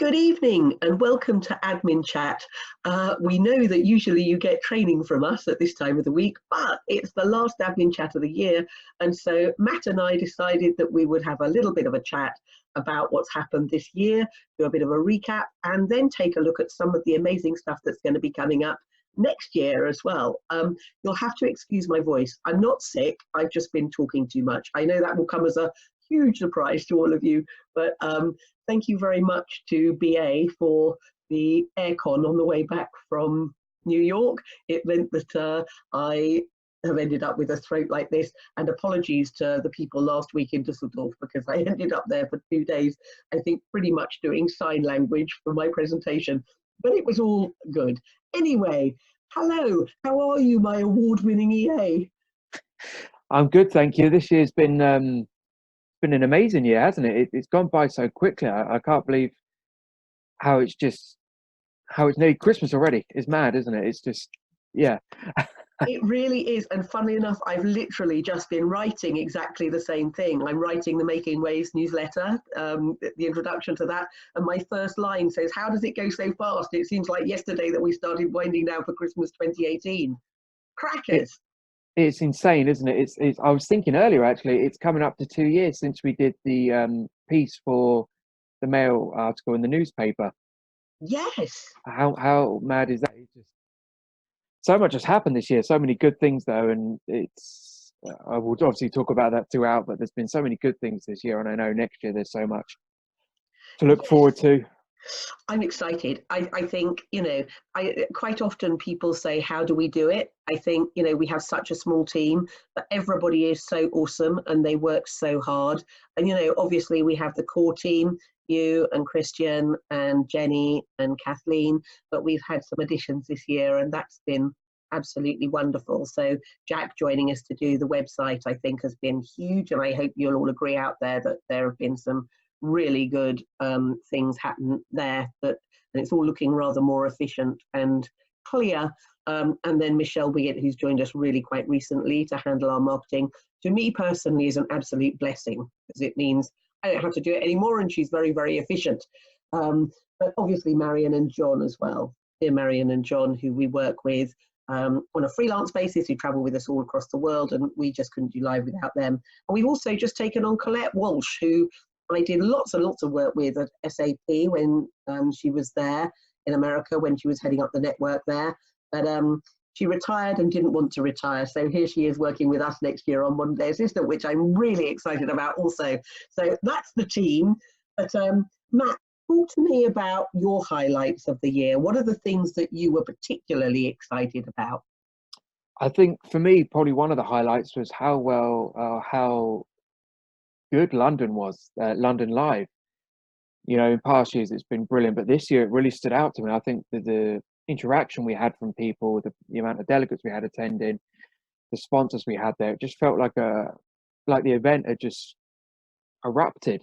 Good evening and welcome to Admin Chat. We know that usually you get training from us at this time of the week, but it's the last Admin Chat of the year. And so Matt and I decided that we would have a little bit of a chat about what's happened this year, do a bit of a recap, and then take a look at some of the amazing stuff that's going to be coming up next year as well. You'll have to excuse my voice. I'm not sick. I've just been talking too much. I know that will come as a huge surprise to all of you, but thank you very much to BA for the aircon on the way back from New York. It meant that I have ended up with a throat like this, and apologies to the people last week in Düsseldorf because I ended up there for 2 days, I think pretty much doing sign language for my presentation, but it was all good. Anyway, hello, how are you, my award-winning EA? I'm good, thank you. This year's been an amazing year, hasn't it? It's gone by so quickly. I can't believe how it's nearly Christmas already. It's mad, isn't it? It's just, yeah. It really is. And funnily enough, I've literally just been writing exactly the same thing. I'm writing the Making Waves newsletter, the introduction to that. And my first line says, how does it go so fast? It seems like yesterday that we started winding down for Christmas 2018. Crackers. It's insane, isn't it? It's. I was thinking earlier, actually, it's coming up to 2 years since we did the piece for the Mail article in the newspaper. Yes. How mad is that? It's just, so much has happened this year. So many good things, though, and it's. I will obviously talk about that throughout, but there's been so many good things this year, and I know next year there's so much to look forward to. I'm excited. I think, quite often people say, how do we do it? I think, we have such a small team, but everybody is so awesome and they work so hard. And, obviously we have the core team, you and Christian and Jenny and Kathleen, but we've had some additions this year and that's been absolutely wonderful. So Jack joining us to do the website, I think has been huge. And I hope you'll all agree out there that there have been some really good things happen there, and it's all looking rather more efficient and clear. And then Michelle Wiggett, who's joined us really quite recently to handle our marketing, to me personally is an absolute blessing because it means I don't have to do it anymore and she's very, very efficient. But obviously Marion and John as well. Dear Marion and John, who we work with on a freelance basis, who travel with us all across the world, and we just couldn't do live without them. And we've also just taken on Colette Walsh, who I did lots and lots of work with at SAP when she was there in America, when she was heading up the network there. But she retired and didn't want to retire. So here she is working with us next year on One Day Assistant, which I'm really excited about also. So that's the team. But Matt, talk to me about your highlights of the year. What are the things that you were particularly excited about? I think for me, probably one of the highlights was how good London was, London Live. In past years it's been brilliant, but this year it really stood out to me. I think the interaction we had from people, the amount of delegates we had attending, the sponsors we had there, it just felt like the event had just erupted.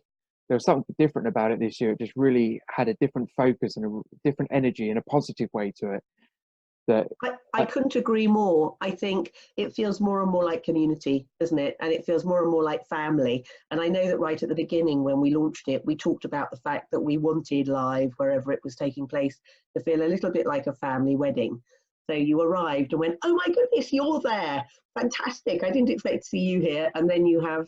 There was something different about it this year. It just really had a different focus and a different energy in a positive way to it. I couldn't agree more. I think it feels more and more like community, doesn't it? And it feels more and more like family. And I know that right at the beginning when we launched it, we talked about the fact that we wanted live, wherever it was taking place, to feel a little bit like a family wedding. So you arrived and went, oh my goodness, you're there. Fantastic. I didn't expect to see you here. And then you have,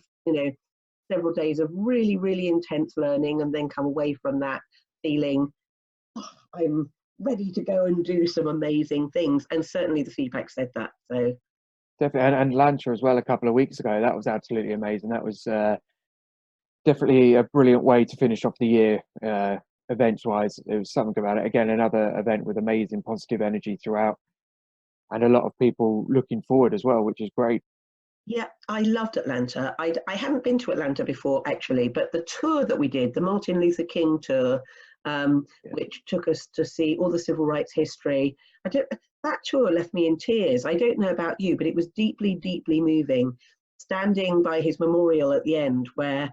several days of really, really intense learning and then come away from that feeling, oh, I'm ready to go and do some amazing things, and certainly the feedback said that. So definitely, and Lancia as well a couple of weeks ago, that was absolutely amazing. That was definitely a brilliant way to finish off the year, events wise. There was something about it. Again, another event with amazing positive energy throughout and a lot of people looking forward as well, which is great. Yeah, I loved Atlanta. I hadn't been to Atlanta before actually, but the tour that we did, the Martin Luther King tour, which took us to see all the civil rights history. That tour left me in tears. I don't know about you, but it was deeply, deeply moving. Standing by his memorial at the end where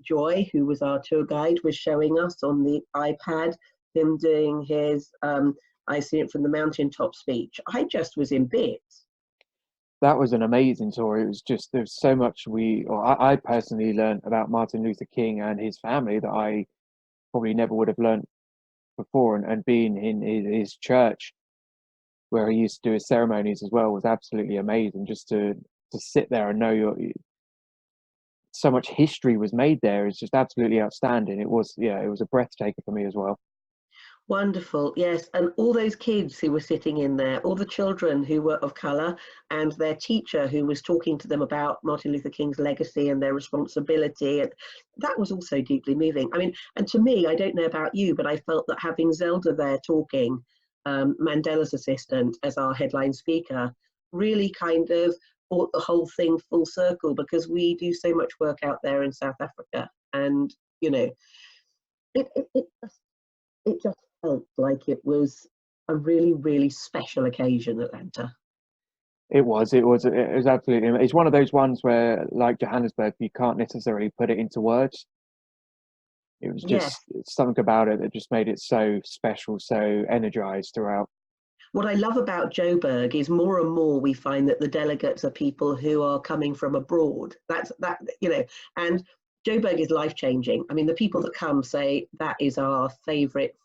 Joy, who was our tour guide, was showing us on the iPad, him doing his I See It From the Mountaintop speech. I just was in bits. That was an amazing tour. It was just, there's so much I personally learned about Martin Luther King and his family that I probably never would have learned before, and being in his church where he used to do his ceremonies as well was absolutely amazing. Just to sit there and know so much history was made there is just absolutely outstanding. It was, yeah, it was a breathtaker for me as well. Wonderful, yes. And all those kids who were sitting in there, all the children who were of colour, and their teacher who was talking to them about Martin Luther King's legacy and their responsibility. And that was also deeply moving. I mean, and to me, I don't know about you, but I felt that having Zelda there talking, Mandela's assistant, as our headline speaker, really kind of brought the whole thing full circle, because we do so much work out there in South Africa. And, you know, it just felt like it was a really, really special occasion, Atlanta. It was absolutely, it's one of those ones where, like Johannesburg, you can't necessarily put it into words. It was Yes. just something about it that just made it so special, so energized throughout. What I love about Joburg is more and more we find that the delegates are people who are coming from abroad. That's that, you know, and Joburg is life changing. I mean, the people that come say that is our favorite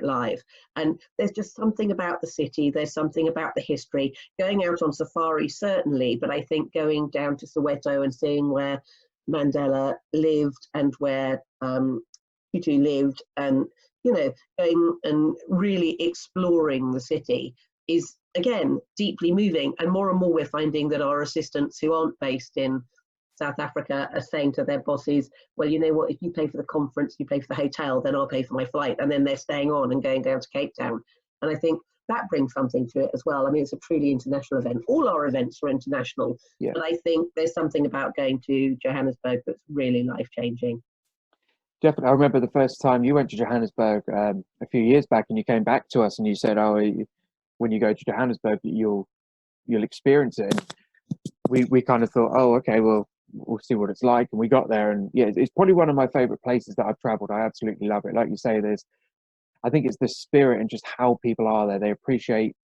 live. And there's just something about the city. There's something about the history. Going out on safari, certainly, but I think going down to Soweto and seeing where Mandela lived and where Tutu lived, and you know, going and really exploring the city is again deeply moving. And more we're finding that our assistants who aren't based in South Africa are saying to their bosses, well, you know what, if you pay for the conference, you pay for the hotel, then I'll pay for my flight. And then they're staying on and going down to Cape Town. And I think that brings something to it as well. I mean, it's a truly international event. All our events are international, Yeah. but I think there's something about going to Johannesburg that's really life changing. Definitely. I remember the first time you went to Johannesburg a few years back, and you came back to us and you said, "Oh, when you go to Johannesburg, you'll experience it." And we kind of thought, "Oh, okay, well, we'll see what it's like." And we got there, and yeah, it's probably one of my favorite places that I've traveled. I absolutely love it. Like you say, I think it's the spirit and just how people are there. They appreciate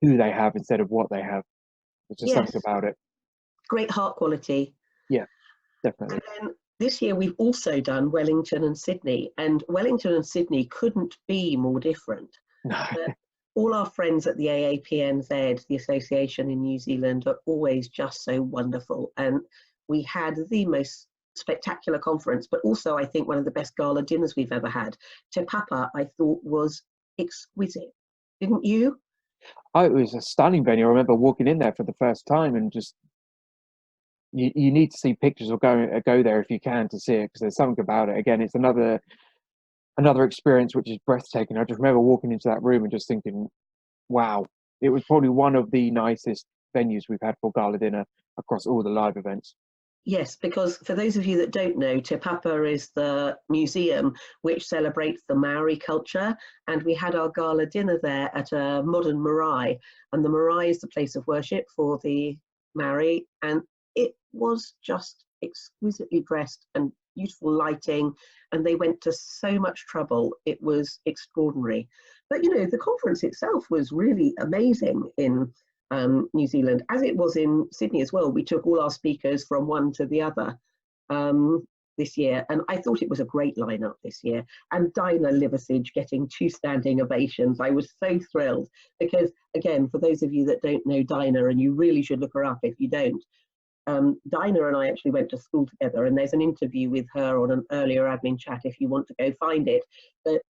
who they have instead of what they have. There's just Yes, something about it. great heart quality. Yeah, definitely. And then this year we've also done Wellington and Sydney, and Wellington and Sydney couldn't be more different. No. But all our friends at the AAPNZ, the association in New Zealand, are always just so wonderful. And we had the most spectacular conference, but also I think one of the best gala dinners we've ever had. Te Papa, I thought, was exquisite. Didn't you? Oh, it was a stunning venue. I remember walking in there for the first time and just you need to see pictures or go there if you can to see it, because there's something about it. Again, it's another experience which is breathtaking. I just remember walking into that room and just thinking, wow, it was probably one of the nicest venues we've had for gala dinner across all the live events. Yes, because for those of you that don't know, Te Papa is the museum which celebrates the Maori culture, and we had our gala dinner there at a modern marae, and the marae is the place of worship for the Maori, and it was just exquisitely dressed and beautiful lighting, and they went to so much trouble. It was extraordinary. But you know, the conference itself was really amazing in New Zealand, as it was in Sydney as well. We took all our speakers from one to the other this year, and I thought it was a great lineup this year. And Dinah Liversidge getting 2 standing ovations. I was so thrilled because, again, for those of you that don't know Dinah, and you really should look her up if you don't, Dinah and I actually went to school together, and there's an interview with her on an earlier admin chat if you want to go find it. But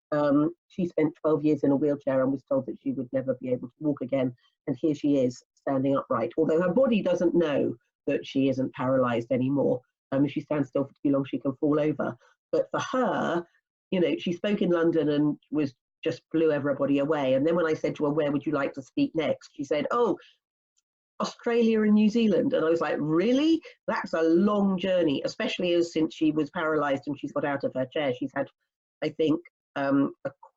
she spent 12 years in a wheelchair and was told that she would never be able to walk again. And here she is standing upright, although her body doesn't know that she isn't paralyzed anymore. If she stands still for too long, she can fall over. But for her, you know, she spoke in London and was just blew everybody away. And then when I said to her, where would you like to speak next? She said, oh, Australia and New Zealand. And I was like, really? That's a long journey, especially as since she was paralyzed and she's got out of her chair. She's had, I think, a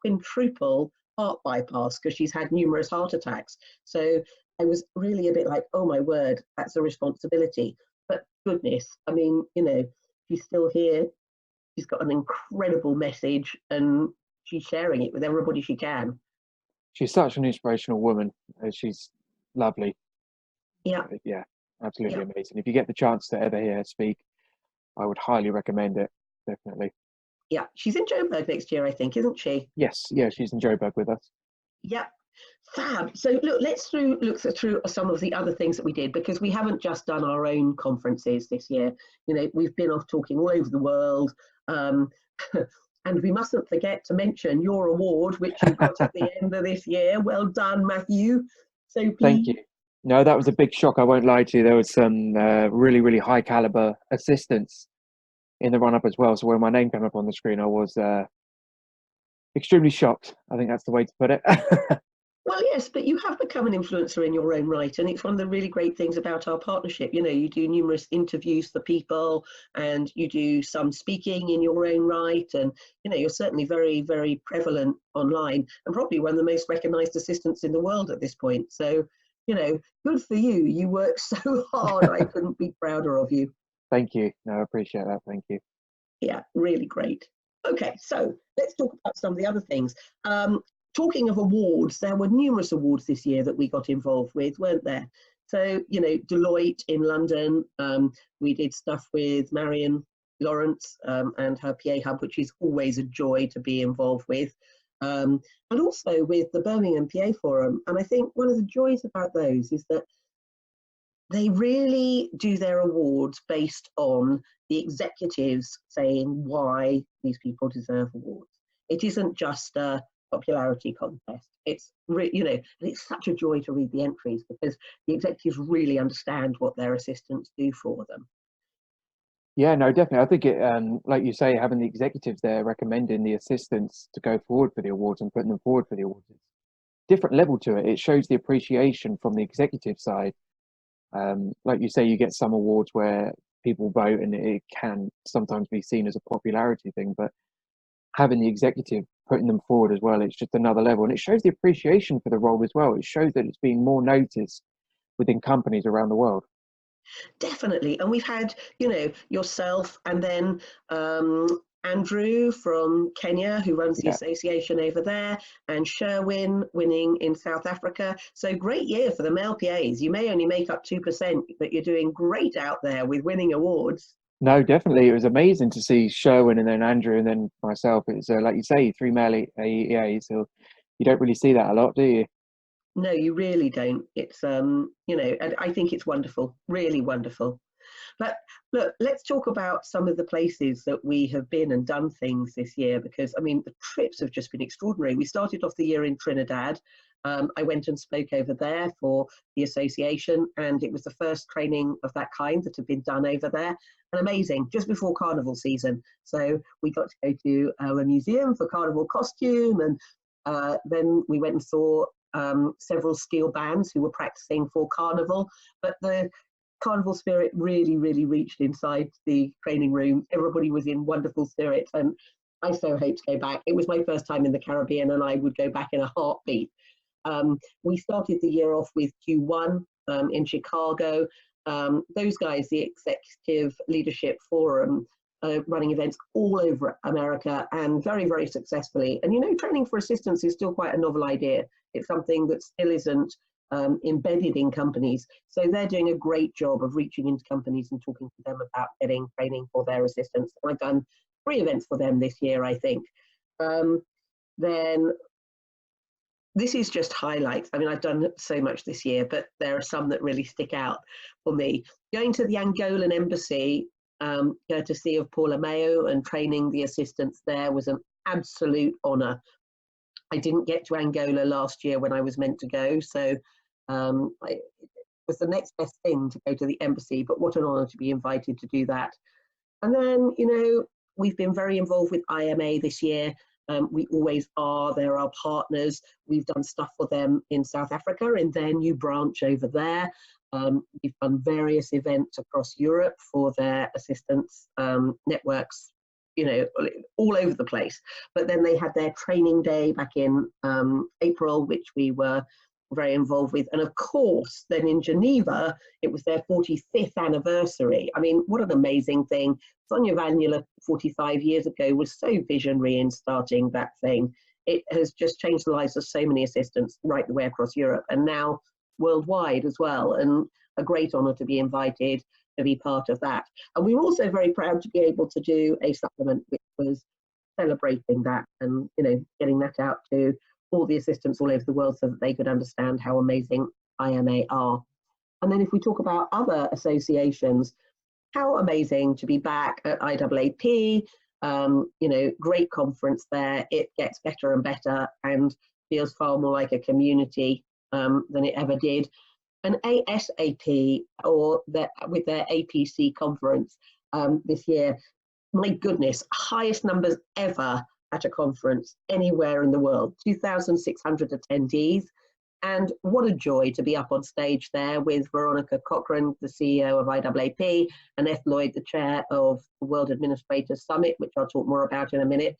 quintuple heart bypass because she's had numerous heart attacks. So I was really a bit like, oh my word, that's a responsibility. But goodness, I mean, you know, she's still here. She's got an incredible message and she's sharing it with everybody she can. She's such an inspirational woman. She's lovely. Yeah. Yeah, absolutely amazing. If you get the chance to ever hear her speak, I would highly recommend it. Definitely. Yeah, she's in Joburg next year, I think, isn't she? Yes, yeah, she's in Joburg with us. Yeah. Fab. So look, let's look through some of the other things that we did, because we haven't just done our own conferences this year. You know, we've been off talking all over the world. Um, and we mustn't forget to mention your award, which you got at the end of this year. Well done, Matthew. So Thank please. you. No, that was a big shock. I won't lie to you. There was some really, really high caliber assistants in the run up as well. So when my name came up on the screen, I was extremely shocked. I think that's the way to put it. Well, yes, but you have become an influencer in your own right, and it's one of the really great things about our partnership. You know, you do numerous interviews for people, and you do some speaking in your own right, and you know, you're certainly very, very prevalent online, and probably one of the most recognised assistants in the world at this point. So, you know, good for you. You work so hard. I couldn't be prouder of you. Thank you. No, I appreciate that. Thank you. Yeah, really great. Okay, so let's talk about some of the other things. Talking of awards, there were numerous awards this year that we got involved with, weren't there? So, you know, Deloitte in London, we did stuff with Marion Lawrence and her PA Hub, which is always a joy to be involved with. And also with the Birmingham PA Forum. And I think one of the joys about those is that they really do their awards based on the executives saying why these people deserve awards. It isn't just a popularity contest. It's you know, and it's such a joy to read the entries because the executives really understand what their assistants do for them. Yeah, no, definitely. I think it, like you say, having the executives there recommending the assistants to go forward for the awards and putting them forward for the awards, it's different level to it. It shows the appreciation from the executive side. Like you say, you get some awards where people vote and it can sometimes be seen as a popularity thing, but having the executive putting them forward as well, it's just another level. And it shows the appreciation for the role as well. It shows that it's being more noticed within companies around the world. Definitely. And we've had, you know, yourself and then Andrew from Kenya, who runs the Yeah. association over there, and Sherwin winning in South Africa. So great year for the male PAs. You may only make up 2%, but you're doing great out there with winning awards. No, definitely. It was amazing to see Sherwin and then Andrew and then myself. It's like you say, three male AEAs. So you don't really see that a lot, do you? No, you really don't. It's, you know, and I think it's wonderful, really wonderful. But look, let's talk about some of the places that we have been and done things this year, because I mean, the trips have just been extraordinary. We started off the year in Trinidad. I went and spoke over there for the association, and it was the first training of that kind that had been done over there. And amazing, just before carnival season. So we got to go to a museum for carnival costume, and then we went and saw several steel bands who were practicing for carnival. But the carnival spirit really, really reached inside the training room. Everybody was in wonderful spirits, and I so hope to go back. It was my first time in the Caribbean, and I would go back in a heartbeat. We started the year off with Q1 in Chicago. Those guys, the Executive Leadership Forum, running events all over America and very, very successfully. And you know, training for assistants is still quite a novel idea. It's something that still isn't embedded in companies. So they're doing a great job of reaching into companies and talking to them about getting training for their assistants. I've done 3 events for them this year, I think. Then this is just highlights. I mean, I've done so much this year, but there are some that really stick out for me. Going to the Angolan embassy, courtesy of Paula Mayo, and training the assistants there was an absolute honour. I didn't get to Angola last year when I was meant to go, so it was the next best thing to go to the embassy, but what an honour to be invited to do that. And then, you know, we've been very involved with IMA this year. We always are. They're our partners. We've done stuff for them in South Africa in their new branch over there. We've done various events across Europe for their assistance networks, you know, all over the place. But then they had their training day back in April, which we were very involved with. And of course, then in Geneva, it was their 45th anniversary. I mean, what an amazing thing. Sonia Vanula, 45 years ago, was so visionary in starting that thing. It has just changed the lives of so many assistants right the way across Europe and now worldwide as well. And a great honour to be invited to be part of that. And we were also very proud to be able to do a supplement, which was celebrating that and, you know, getting that out to all the assistants all over the world so that they could understand how amazing IMA are. And then if we talk about other associations, how amazing to be back at IAAP. You know, great conference there. It gets better and better and feels far more like a community than it ever did. And ASAP, with their APC conference this year, my goodness, highest numbers ever at a conference anywhere in the world, 2,600 attendees. And what a joy to be up on stage there with Veronica Cochran, the CEO of IAAP, and Eth Lloyd, the chair of the World Administrators Summit, which I'll talk more about in a minute,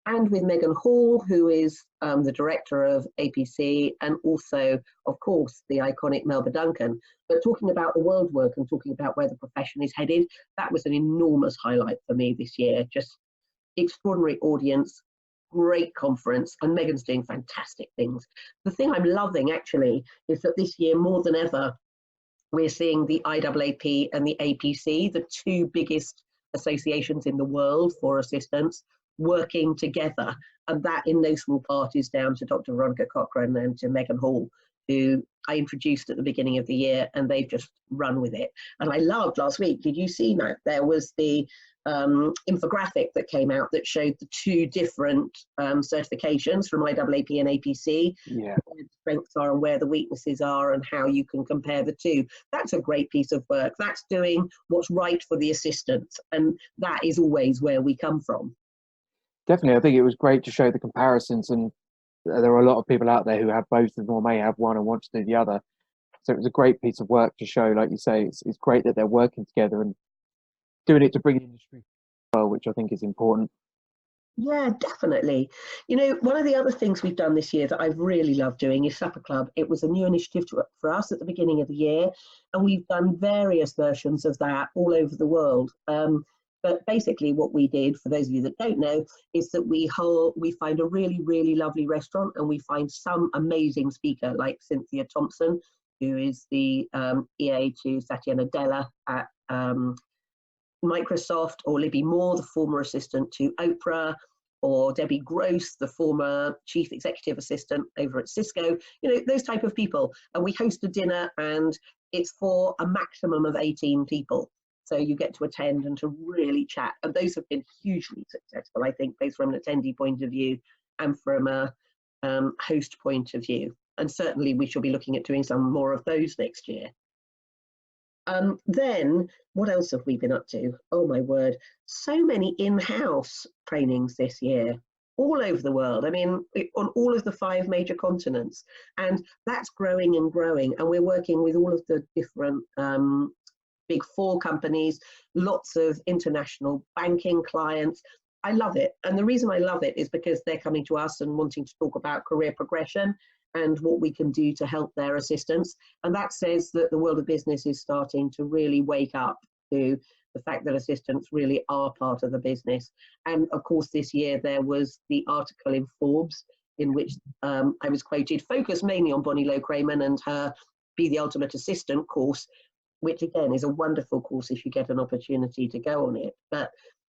and with Megan Hall, who is the director of APC, and also, of course, the iconic Melba Duncan. But talking about the world work and talking about where the profession is headed, that was an enormous highlight for me this year. Just extraordinary audience, great conference, and Megan's doing fantastic things. The thing I'm loving actually is that this year more than ever we're seeing the IAAP and the APC, the two biggest associations in the world for assistants, working together, and that in no small part is down to Dr. Veronica Cochran and to Megan Hall, who I introduced at the beginning of the year, and they've just run with it. And I loved last week, did you see, Matt, there was the infographic that came out that showed the two different certifications from IAAP and APC, Yeah, where the strengths are and where the weaknesses are and how you can compare the two. That's a great piece of work. That's doing what's right for the assistants, and that is always where we come from. definitely. I think it was great to show the comparisons, and there are a lot of people out there who have both of them or may have one and want to do the other. So it was a great piece of work to show, like you say, it's great that they're working together and doing it to bring the industry well, which I think is important. Yeah, definitely. You know, one of the other things we've done this year that I've really loved doing is Supper Club. It was a new initiative for us at the beginning of the year, and we've done various versions of that all over the world. But basically what we did, for those of you that don't know, is that we find a really, really lovely restaurant, and we find some amazing speaker like Cynthia Thompson, who is the EA to Satya Nadella at Microsoft, or Libby Moore, the former assistant to Oprah, or Debbie Gross, the former chief executive assistant over at Cisco, you know, those type of people. And we host a dinner, and it's for a maximum of 18 people. So you get to attend and to really chat. And those have been hugely successful, I think, both from an attendee point of view and from a host point of view. And certainly we shall be looking at doing some more of those next year. Then what else have we been up to? Oh my word, so many in-house trainings this year, all over the world. I mean, on all of the 5 major continents, and that's growing and growing. And we're working with all of the different big 4 companies, lots of international banking clients. I love it. And the reason I love it is because they're coming to us and wanting to talk about career progression and what we can do to help their assistants. And that says that the world of business is starting to really wake up to the fact that assistants really are part of the business. And of course, this year there was the article in Forbes in which I was quoted, focused mainly on Bonnie Lowe-Kramer and her Be the Ultimate Assistant course, which again is a wonderful course if you get an opportunity to go on it. But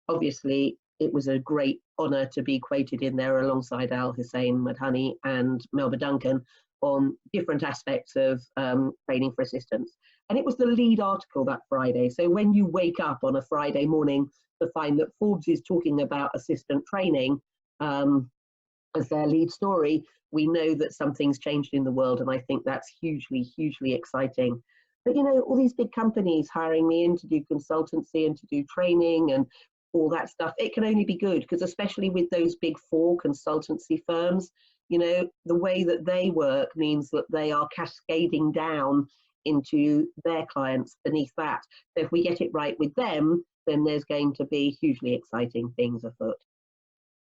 obviously, it was a great honour to be quoted in there alongside Al Hussein Madhani and Melba Duncan on different aspects of training for assistants. And it was the lead article that Friday. So when you wake up on a Friday morning to find that Forbes is talking about assistant training as their lead story, we know that something's changed in the world. And I think that's hugely, hugely exciting. But, you know, all these big companies hiring me in to do consultancy and to do training and all that stuff, it can only be good, because especially with those big 4 consultancy firms, you know, the way that they work means that they are cascading down into their clients beneath that. So if we get it right with them, then there's going to be hugely exciting things afoot.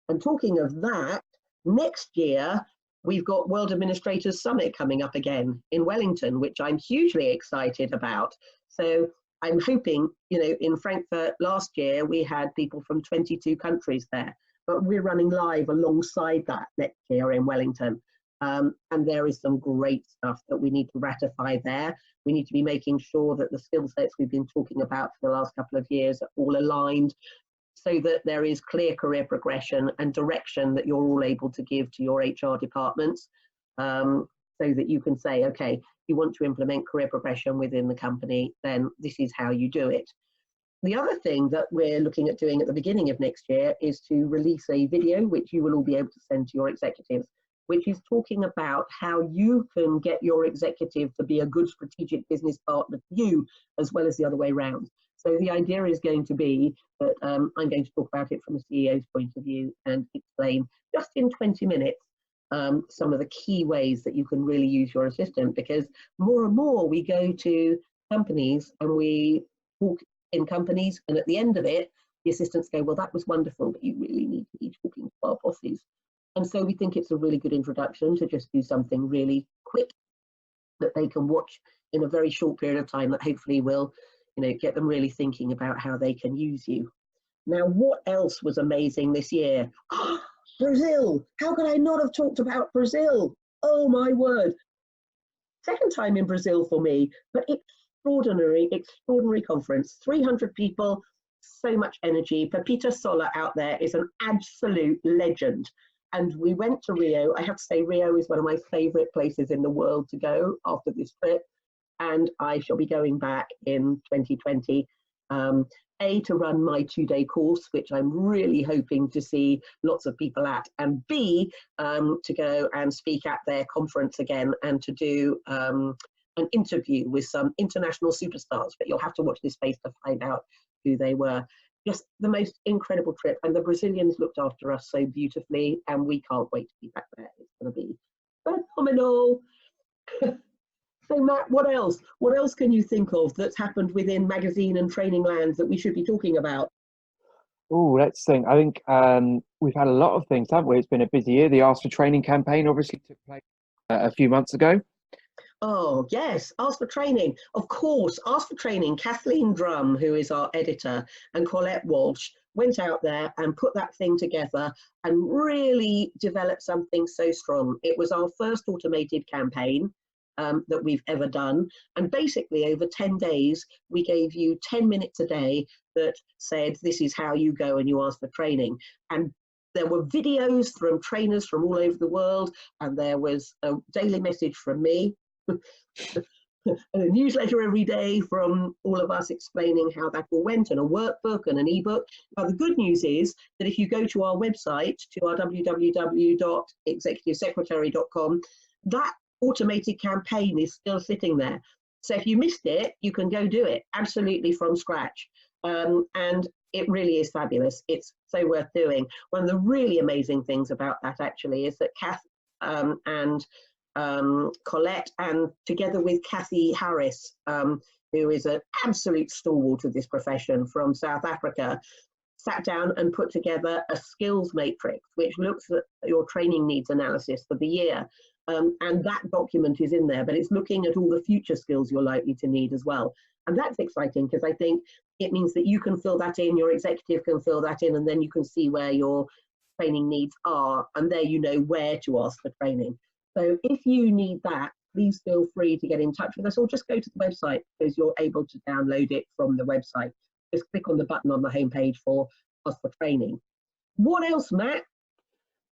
And talking of that, next year, we've got World Administrators Summit coming up again in Wellington, which I'm hugely excited about. So I'm hoping, you know, in Frankfurt last year, we had people from 22 countries there, but we're running live alongside that next year in Wellington. And there is some great stuff that we need to ratify there. We need to be making sure that the skill sets we've been talking about for the last couple of years are all aligned. so that there is clear career progression and direction that you're all able to give to your HR departments, so that you can say, okay, you want to implement career progression within the company, then this is how you do it. The other thing that we're looking at doing at the beginning of next year is to release a video, which you will all be able to send to your executives, which is talking about how you can get your executive to be a good strategic business partner to you, as well as the other way around. So the idea is going to be that I'm going to talk about it from a CEO's point of view and explain just in 20 minutes some of the key ways that you can really use your assistant, because more and more we go to companies and we talk in companies, and at the end of it, the assistants go, well, that was wonderful, but you really need to be talking to our bosses. And so we think it's a really good introduction to just do something really quick that they can watch in a very short period of time that hopefully will, get them really thinking about how they can use you. Now, what else was amazing this year? Brazil! How could I not have talked about Brazil? Oh my word. Second time in Brazil for me, but extraordinary conference. 300 people, so much energy. Pepita Sola out there is an absolute legend. And we went to Rio. I have to say, Rio is one of my favorite places in the world to go after this trip. And I shall be going back in 2020, to run my 2-day course, which I'm really hoping to see lots of people at, and B, to go and speak at their conference again and to do an interview with some international superstars, but you'll have to watch this space to find out who they were. Just the most incredible trip, and the Brazilians looked after us so beautifully, and we can't wait to be back there. It's going to be phenomenal. So Matt, what else? What else can you think of that's happened within magazine and training lands that we should be talking about? Oh, let's think. I think we've had a lot of things, haven't we? It's been a busy year. The Ask for Training campaign obviously took place a few months ago. Oh, yes, Ask for Training. Of course, Ask for Training. Kathleen Drum, who is our editor, and Colette Walsh went out there and put that thing together and really developed something so strong. It was our first automated campaign that we've ever done. And basically over 10 days, we gave you 10 minutes a day that said, this is how you go and you ask for training. And there were videos from trainers from all over the world, and there was a daily message from me, and a newsletter every day from all of us explaining how that all went, and a workbook and an ebook. Now, the good news is that if you go to our website, to our www.executivesecretary.com, that automated campaign is still sitting there. So if you missed it, you can go do it absolutely from scratch. And it really is fabulous. It's so worth doing. One of the really amazing things about that actually is that Kath and Colette, and together with Kathy Harris, who is an absolute stalwart of this profession from South Africa, sat down and put together a skills matrix, which looks at your training needs analysis for the year. And that document is in there, but it's looking at all the future skills you're likely to need as well. And that's exciting because I think it means that you can fill that in, your executive can fill that in, and then you can see where your training needs are, and there you know where to ask for training. So if you need that, please feel free to get in touch with us, or just go to the website, because you're able to download it from the website. Just click on the button on the homepage for Ask for Training. What else, Matt?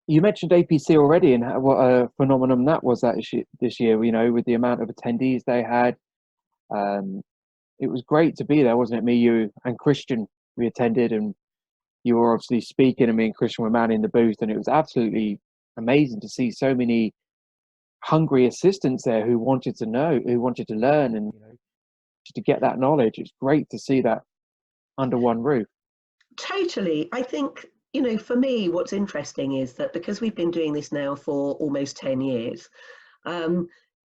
You mentioned APC already, and what a phenomenon that was this year, with the amount of attendees they had. It was great to be there, wasn't it? Me, you, and Christian, we attended, and you were obviously speaking, and me and Christian were manning the booth, and it was absolutely amazing to see so many hungry assistants there who wanted to know, who wanted to learn, and to get that knowledge. It's great to see that under one roof. Totally. I think, for me, what's interesting is that because we've been doing this now for almost 10 years,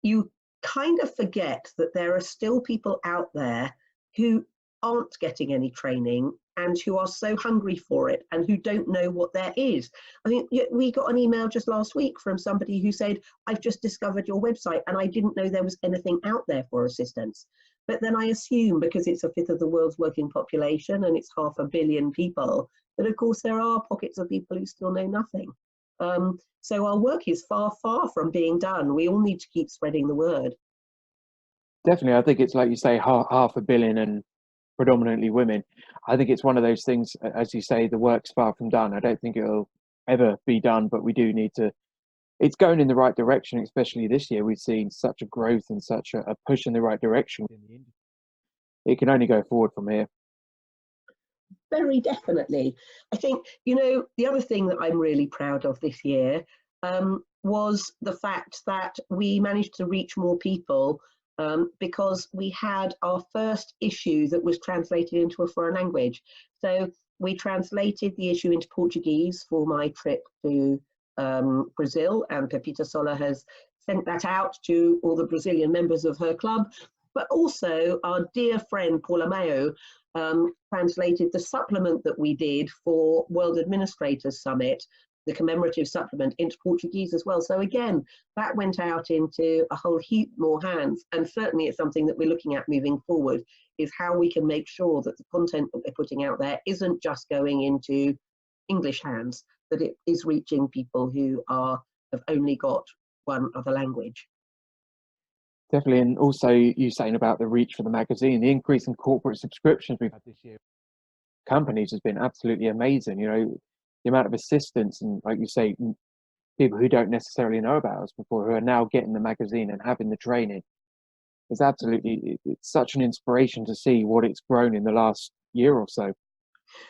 you kind of forget that there are still people out there who aren't getting any training and who are so hungry for it and who don't know what there is. I think we got an email just last week from somebody who said, I've just discovered your website and I didn't know there was anything out there for assistance. But then I assume, because it's a fifth of the world's working population and it's 500 million people, that of course there are pockets of people who still know nothing. So our work is far, far from being done. We all need to keep spreading the word. Definitely. I think it's like you say, 500 million, and predominantly women. I think it's one of those things, as you say, the work's far from done. I don't think it'll ever be done, but we do need to. It's going in the right direction, especially this year. We've seen such a growth and such a push in the right direction in the industry. It can only go forward from here. Very definitely. I think, you know, the other thing that I'm really proud of this year was the fact that we managed to reach more people because we had our first issue that was translated into a foreign language. So we translated the issue into Portuguese for my trip to Brazil, and Pepita Sola has sent that out to all the Brazilian members of her club. But also our dear friend Paula Mayo translated the supplement that we did for World Administrators Summit, the commemorative supplement, into Portuguese as well. So again, that went out into a whole heap more hands. And certainly it's something that we're looking at moving forward, is how we can make sure that the content that we're putting out there isn't just going into English hands, that it is reaching people who have only got one other language. Definitely, and also you saying about the reach for the magazine, the increase in corporate subscriptions we've had this year, companies has been absolutely amazing. You know, the amount of assistance and, like you say, people who don't necessarily know about us before, who are now getting the magazine and having the training, is absolutely, it's such an inspiration to see what it's grown in the last year or so.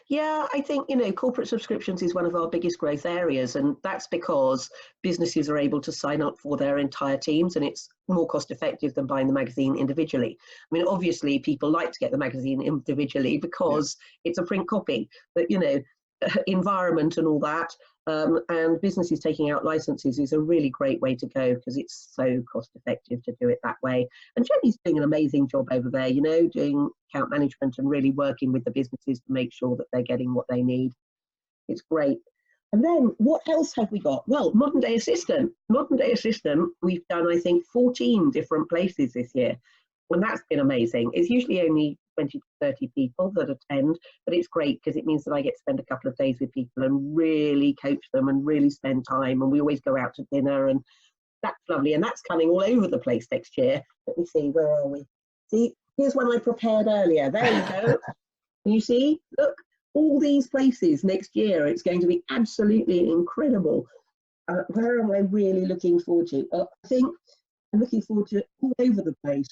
Yeah, I think, you know, corporate subscriptions is one of our biggest growth areas, and that's because businesses are able to sign up for their entire teams, and it's more cost effective than buying the magazine individually. I mean, obviously people like to get the magazine individually because it's a print copy, but, you know, environment and all that, and businesses taking out licenses is a really great way to go because it's so cost effective to do it that way. And Jenny's doing an amazing job over there, you know, doing account management and really working with the businesses to make sure that they're getting what they need. It's great. And then what else have we got? Well, Modern Day Assistant. Modern Day Assistant, we've done, I think, 14 different places this year. And that's been amazing. It's usually only 20 to 30 people that attend, but it's great because it means that I get to spend a couple of days with people and really coach them and really spend time. And we always go out to dinner, and that's lovely. And that's coming all over the place next year. Let me see, where are we? See, here's one I prepared earlier. There you go. Can you see? Look, all these places next year. It's going to be absolutely incredible. Where am I really looking forward to? I think I'm looking forward to it all over the place.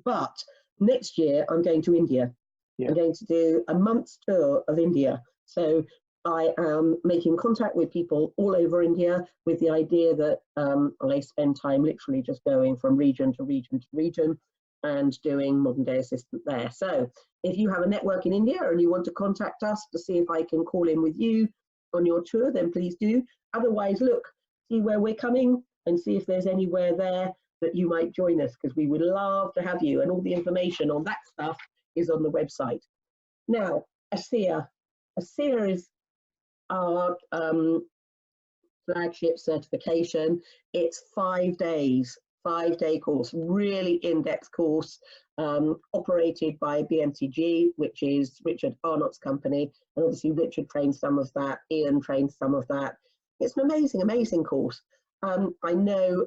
But next year, I'm going to India. Yeah. I'm going to do a month's tour of India. So I am making contact with people all over India with the idea that I spend time literally just going from region to region to region and doing Modern Day Assistant there. So if you have a network in India and you want to contact us to see if I can call in with you on your tour, then please do. Otherwise, look, see where we're coming and see if there's anywhere there that you might join us, because we would love to have you, and all the information on that stuff is on the website. Now, ASEA. ASEA is our flagship certification. It's 5 days, 5-day course, really in-depth course, operated by BMCG, which is Richard Arnott's company, and obviously Richard trains some of that, Ian trains some of that. It's an amazing, amazing course. I know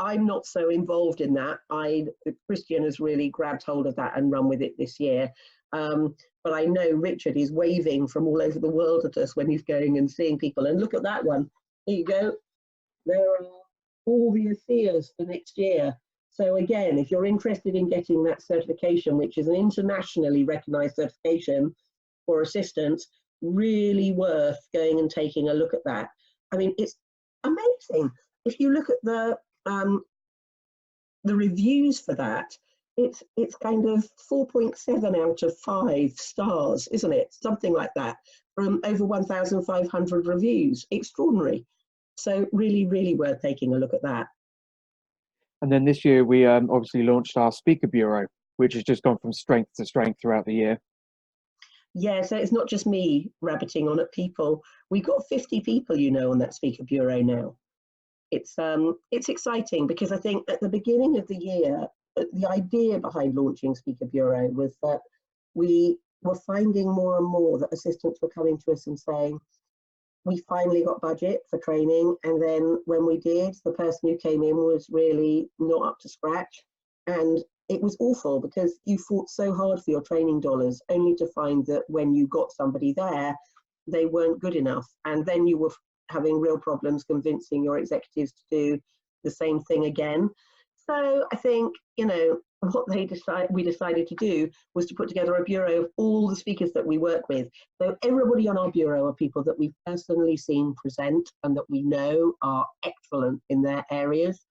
I'm not so involved in that. Christian has really grabbed hold of that and run with it this year. But I know Richard is waving from all over the world at us when he's going and seeing people. And look at that one. Here you go. There are all the ASEAs for next year. So again, if you're interested in getting that certification, which is an internationally recognized certification for assistants, really worth going and taking a look at that. I mean, it's amazing. If you look at the reviews for that, it's kind of 4.7 out of 5 stars, isn't it? Something like that, from over 1,500 reviews. Extraordinary. So really, really worth taking a look at that. And then this year we obviously launched our speaker bureau, which has just gone from strength to strength throughout the year. Yeah, so it's not just me rabbiting on at people. We've got 50 people, you know, on that speaker bureau now. It's exciting because I think at the beginning of the year, the idea behind launching Speaker Bureau was that we were finding more and more that assistants were coming to us and saying, we finally got budget for training, and then when we did, the person who came in was really not up to scratch, and it was awful because you fought so hard for your training dollars only to find that when you got somebody there, they weren't good enough. And then you were having real problems convincing your executives to do the same thing again. So I think, you know, what we decided to do was to put together a bureau of all the speakers that we work with. So everybody on our bureau are people that we've personally seen present and that we know are excellent in their areas.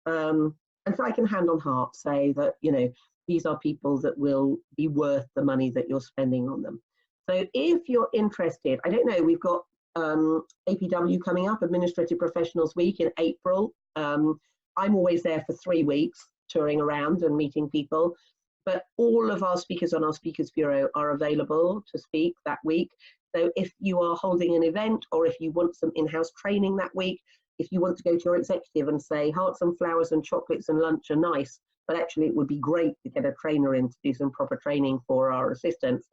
And so I can hand on heart say that, you know, these are people that will be worth the money that you're spending on them. So if you're interested, I don't know, we've got APW coming up, Administrative Professionals Week in April. I'm always there for 3 weeks, touring around and meeting people. But all of our speakers on our Speakers Bureau are available to speak that week. So if you are holding an event or if you want some in-house training that week, if you want to go to your executive and say hearts and flowers and chocolates and lunch are nice, but actually it would be great to get a trainer in to do some proper training for our assistants,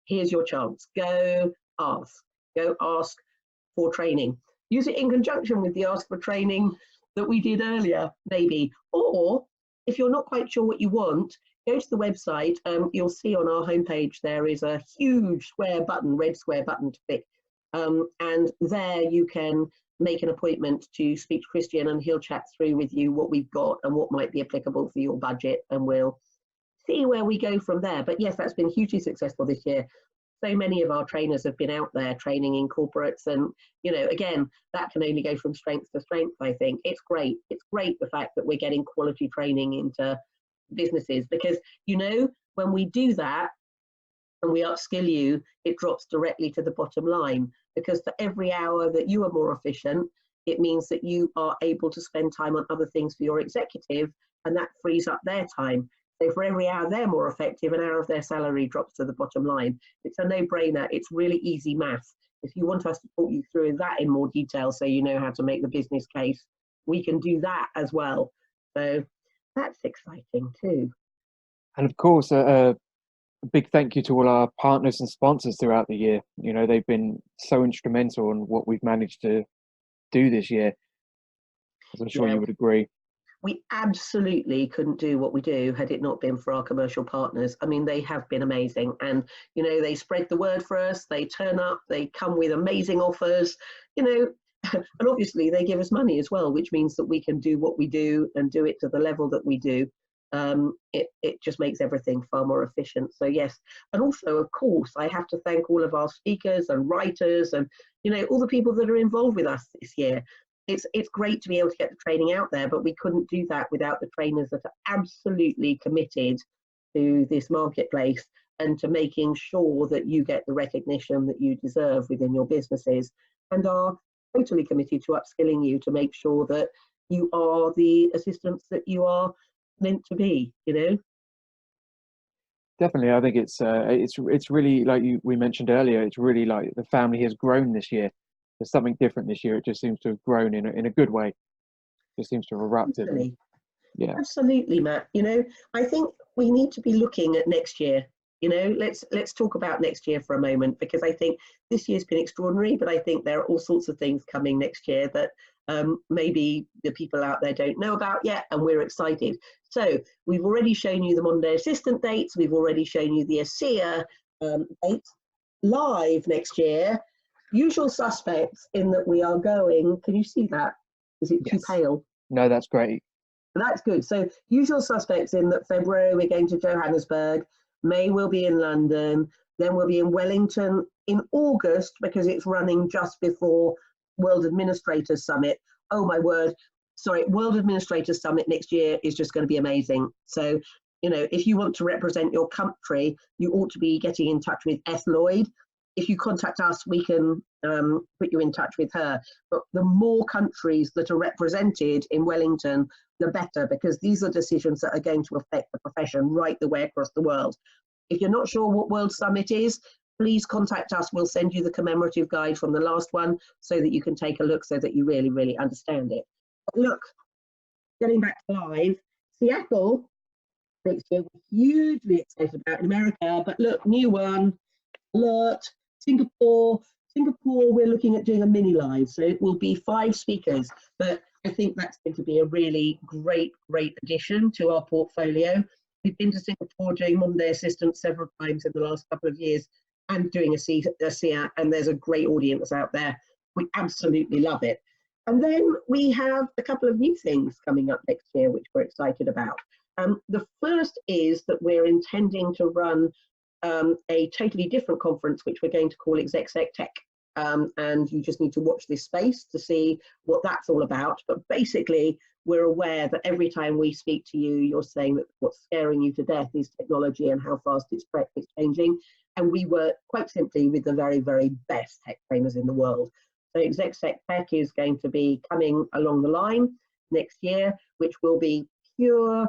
here's your chance. Go ask for training. Use it in conjunction with the ask for training that we did earlier, maybe. Or if you're not quite sure what you want, go to the website. You'll see on our homepage there is a huge square button, red square button to click. And there you can make an appointment to speak to Christian and he'll chat through with you what we've got and what might be applicable for your budget, and we'll see where we go from there. But yes, that's been hugely successful this year. So many of our trainers have been out there training in corporates, and you know, again, that can only go from strength to strength. I think it's great. It's great the fact that we're getting quality training into businesses, because you know, when we do that and we upskill you, it drops directly to the bottom line, because for every hour that you are more efficient, it means that you are able to spend time on other things for your executive, and that frees up their time. So for every hour they're more effective, an hour of their salary drops to the bottom line. It's a no-brainer. It's really easy math. If you want us to talk you through that in more detail so you know how to make the business case, we can do that as well. So that's exciting too. And of course, a big thank you to all our partners and sponsors throughout the year. You know, they've been so instrumental in what we've managed to do this year, as I'm sure you would agree. We absolutely couldn't do what we do had it not been for our commercial partners. I mean, they have been amazing, and you know, they spread the word for us. They turn up, they come with amazing offers, you know, and obviously they give us money as well, which means that we can do what we do and do it to the level that we do. It just makes everything far more efficient. So yes, and also of course I have to thank all of our speakers and writers and, you know, all the people that are involved with us this year. It's great to be able to get the training out there, but we couldn't do that without the trainers that are absolutely committed to this marketplace and to making sure that you get the recognition that you deserve within your businesses, and are totally committed to upskilling you to make sure that you are the assistants that you are meant to be, you know. Definitely, I think it's really like we mentioned earlier. It's really like the family has grown this year. There's something different this year. It just seems to have grown in a good way. It just seems to have erupted. Absolutely. Yeah, Absolutely, Matt. You know, I think we need to be looking at next year. You know, let's talk about next year for a moment, because I think this year's been extraordinary, but I think there are all sorts of things coming next year that maybe the people out there don't know about yet, and we're excited. So we've already shown you the Monday Assistant dates. We've already shown you the ASEA dates. Live next year, usual suspects in that we are going. Can you see that? Is it too pale? No, that's great. That's good. So usual suspects in that February we're going to Johannesburg, May we'll be in London, then we'll be in Wellington in August, because it's running just before World Administrators Summit. Oh my word, sorry, World Administrators Summit next year is just going to be amazing. So, you know, if you want to represent your country, you ought to be getting in touch with S. Lloyd. If you contact us, we can put you in touch with her. But the more countries that are represented in Wellington, the better, because these are decisions that are going to affect the profession right the way across the world. If you're not sure what World Summit is, please contact us. We'll send you the commemorative guide from the last one so that you can take a look, so that you really, really understand it. But look, getting back to live, Seattle next year, we're hugely excited about in America, but look, new one, alert. Singapore, we're looking at doing a mini live, so it will be 5 speakers, but I think that's going to be a really great addition to our portfolio. We've been to Singapore doing modern day assistance several times in the last couple of years and doing a CIAT, and there's a great audience out there. We absolutely love it. And then we have a couple of new things coming up next year, which we're excited about. The first is that we're intending to run a totally different conference, which we're going to call ExecSec Tech. And you just need to watch this space to see what that's all about. But basically, we're aware that every time we speak to you, you're saying that what's scaring you to death is technology and how fast it's changing. And we work quite simply with the very, very best tech trainers in the world. So ExecSec Tech is going to be coming along the line next year, which will be pure,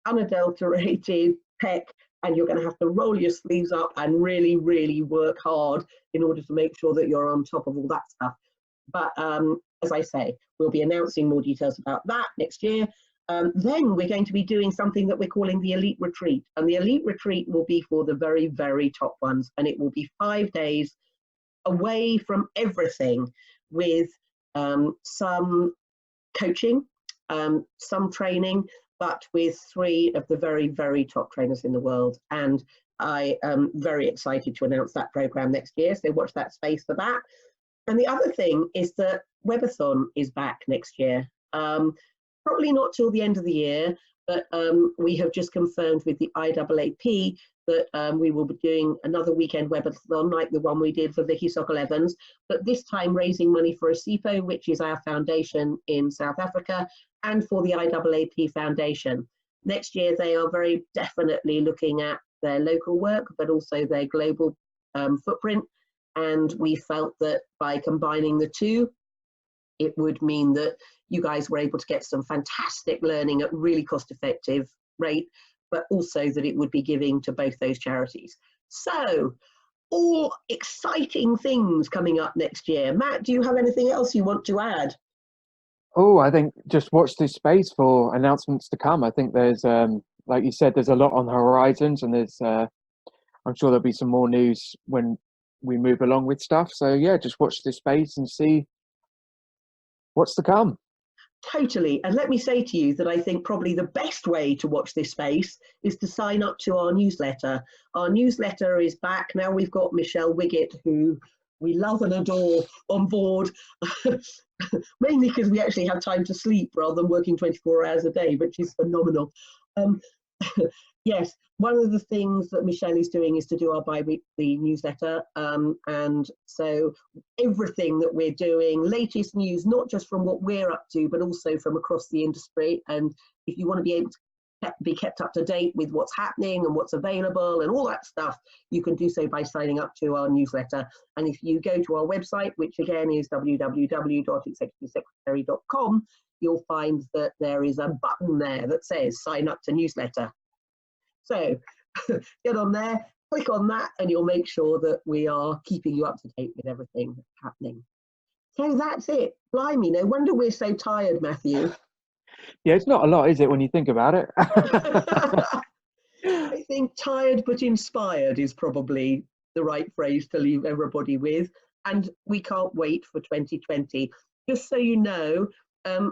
unadulterated tech, and you're going to have to roll your sleeves up and really, really work hard in order to make sure that you're on top of all that stuff. But as I say, we'll be announcing more details about that next year. Then we're going to be doing something that we're calling the Elite Retreat. And the Elite Retreat will be for the very, very top ones. And it will be 5 days away from everything with some coaching, some training, but with 3 of the very, very top trainers in the world. And I am very excited to announce that program next year. So watch that space for that. And the other thing is that Webathon is back next year. Probably not till the end of the year, but we have just confirmed with the IAAP that we will be doing another weekend Webathon like the one we did for Vicky Sokol-Evans, but this time raising money for ASIPO, which is our foundation in South Africa, and for the IAAP Foundation. Next year, they are very definitely looking at their local work, but also their global footprint. And we felt that by combining the two, it would mean that you guys were able to get some fantastic learning at really cost-effective rate, but also that it would be giving to both those charities. So, all exciting things coming up next year. Matt, do you have anything else you want to add? Oh, I think just watch this space for announcements to come. I think there's, like you said, there's a lot on the horizons, and there's, I'm sure there'll be some more news when we move along with stuff. So yeah, just watch this space and see what's to come. Totally. And let me say to you that I think probably the best way to watch this space is to sign up to our newsletter. Our newsletter is back. Now we've got Michelle Wiggett, who we love and adore, on board, mainly because we actually have time to sleep rather than working 24 hours a day, which is phenomenal. Yes, one of the things that Michelle is doing is to do our bi-weekly newsletter. And so everything that we're doing, latest news, not just from what we're up to, but also from across the industry. And if you want to be able to be kept up to date with what's happening and what's available and all that stuff, you can do so by signing up to our newsletter. And if you go to our website, which again is www.executivesecretary.com, you'll find that there is a button there that says sign up to newsletter. So get on there, click on that, and you'll make sure that we are keeping you up to date with everything that's happening. So that's it. Blimey, no wonder we're so tired, Matthew. Yeah, it's not a lot, is it, when you think about it? I think tired but inspired is probably the right phrase to leave everybody with. And we can't wait for 2020. Just so you know,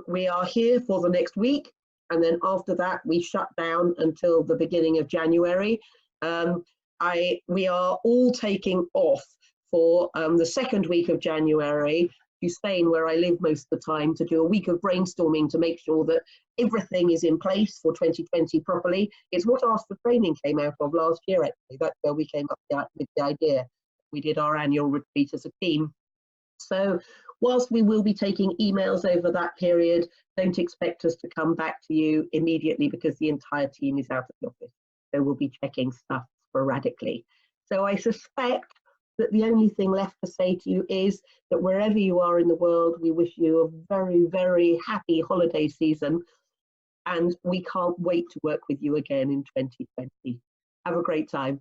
we are here for the next week. And then after that, we shut down until the beginning of January. We are all taking off for the second week of January to Spain, where I live most of the time, to do a week of brainstorming to make sure that everything is in place for 2020 properly. It's what Ask for Training came out of last year, actually. That's where we came up with the idea. We did our annual retreat as a team. So whilst we will be taking emails over that period, don't expect us to come back to you immediately because the entire team is out of the office. So we'll be checking stuff sporadically. So I suspect that the only thing left to say to you is that wherever you are in the world, we wish you a very, very happy holiday season. And we can't wait to work with you again in 2020. Have a great time.